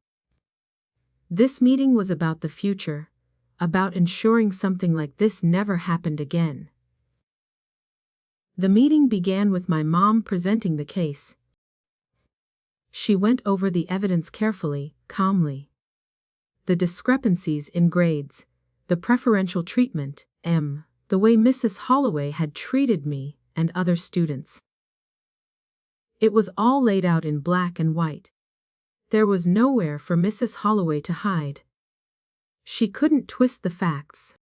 This meeting was about the future, about ensuring something like this never happened again. The meeting began with my mom presenting the case. She went over the evidence carefully, calmly. The discrepancies in grades, the preferential treatment, the way Mrs. Holloway had treated me and other students. It was all laid out in black and white. There was nowhere for Mrs. Holloway to hide. She couldn't twist the facts.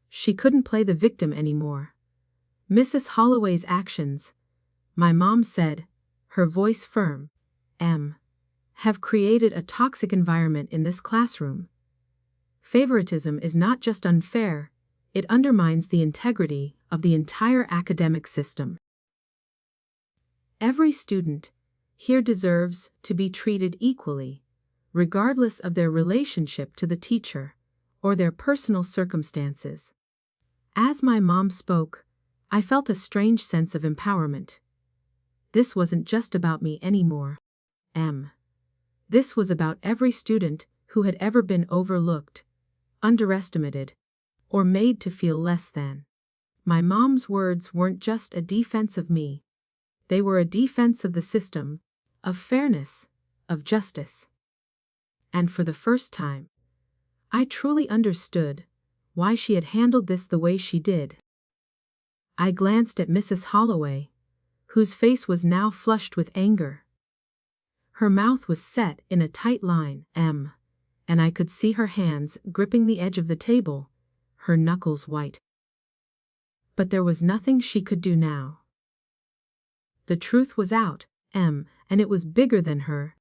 She couldn't play the victim anymore. Mrs. Holloway's actions, my mom said, her voice firm, have created a toxic environment in this classroom. Favoritism is not just unfair, it undermines the integrity of the entire academic system. Every student here deserves to be treated equally, regardless of their relationship to the teacher or their personal circumstances. As my mom spoke, I felt a strange sense of empowerment. This wasn't just about me anymore. This was about every student who had ever been overlooked, underestimated, or made to feel less than. My mom's words weren't just a defense of me. They were a defense of the system, of fairness, of justice. And for the first time, I truly understood why she had handled this the way she did. I glanced at Mrs. Holloway, whose face was now flushed with anger. Her mouth was set in a tight line, and I could see her hands gripping the edge of the table, her knuckles white. But there was nothing she could do now. The truth was out, and it was bigger than her.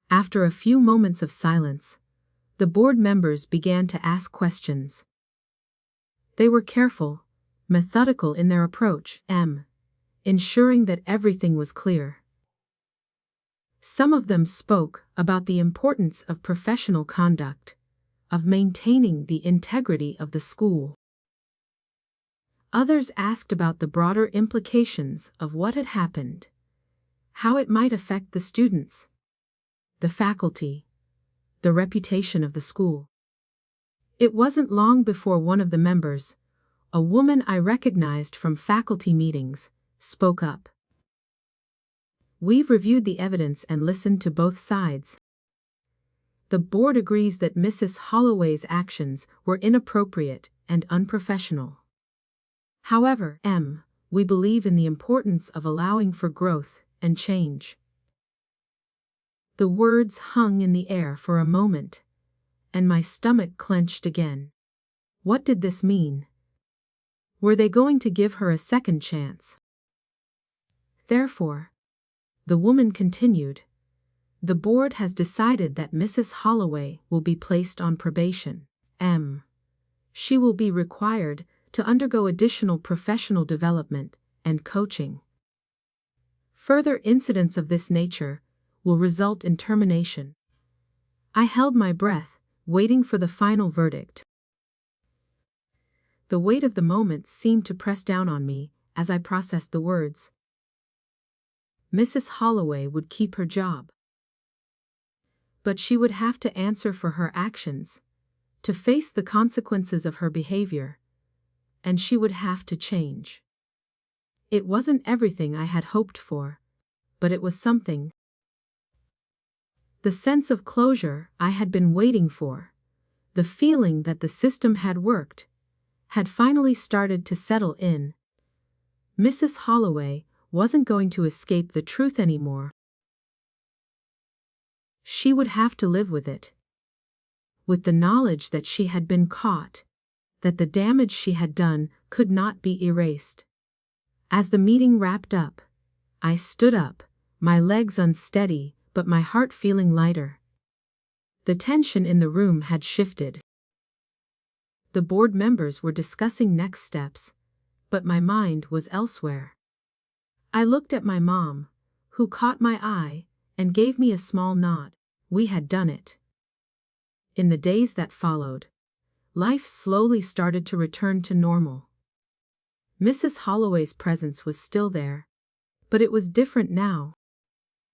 After a few moments of silence, the board members began to ask questions. They were careful, methodical in their approach, ensuring that everything was clear. Some of them spoke about the importance of professional conduct, of maintaining the integrity of the school. Others asked about the broader implications of what had happened, how it might affect the students, the faculty, the reputation of the school. It wasn't long before one of the members, a woman I recognized from faculty meetings, spoke up. We've reviewed the evidence and listened to both sides. The board agrees that Mrs. Holloway's actions were inappropriate and unprofessional. However, we believe in the importance of allowing for growth and change. The words hung in the air for a moment, and my stomach clenched again. What did this mean? Were they going to give her a second chance? Therefore, the woman continued, the board has decided that Mrs. Holloway will be placed on probation. She will be required to undergo additional professional development and coaching. Further incidents of this nature will result in termination. I held my breath, waiting for the final verdict. The weight of the moment seemed to press down on me as I processed the words. Mrs. Holloway would keep her job. But she would have to answer for her actions, to face the consequences of her behavior, and she would have to change. It wasn't everything I had hoped for, but it was something. The sense of closure I had been waiting for, the feeling that the system had worked, had finally started to settle in. Mrs. Holloway wasn't going to escape the truth anymore. She would have to live with it. With the knowledge that she had been caught, that the damage she had done could not be erased. As the meeting wrapped up, I stood up, my legs unsteady, but my heart feeling lighter. The tension in the room had shifted. The board members were discussing next steps, but my mind was elsewhere. I looked at my mom, who caught my eye and gave me a small nod. We had done it. In the days that followed, life slowly started to return to normal. Mrs. Holloway's presence was still there, but it was different now.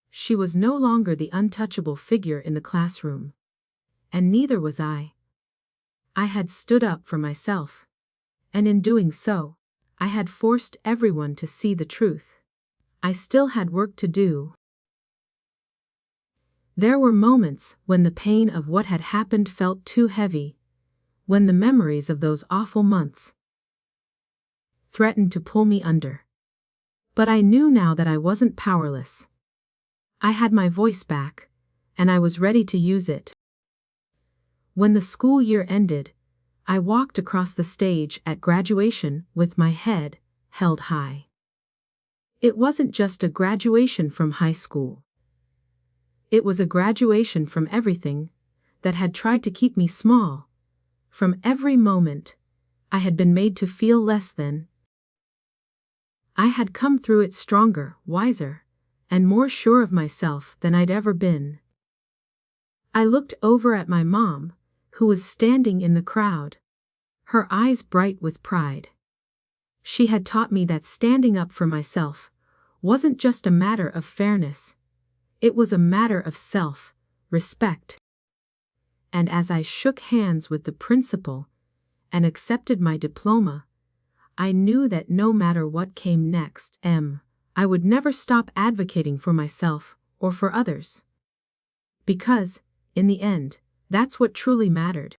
She was no longer the untouchable figure in the classroom, and neither was I. I had stood up for myself, and in doing so, I had forced everyone to see the truth. I still had work to do. There were moments when the pain of what had happened felt too heavy, when the memories of those awful months threatened to pull me under. But I knew now that I wasn't powerless. I had my voice back, and I was ready to use it. When the school year ended, I walked across the stage at graduation with my head held high. It wasn't just a graduation from high school. It was a graduation from everything that had tried to keep me small, from every moment I had been made to feel less than. I had come through it stronger, wiser, and more sure of myself than I'd ever been. I looked over at my mom, who was standing in the crowd, her eyes bright with pride. She had taught me that standing up for myself wasn't just a matter of fairness, it was a matter of self-respect. And as I shook hands with the principal and accepted my diploma, I knew that no matter what came next, I would never stop advocating for myself or for others. Because, in the end, that's what truly mattered.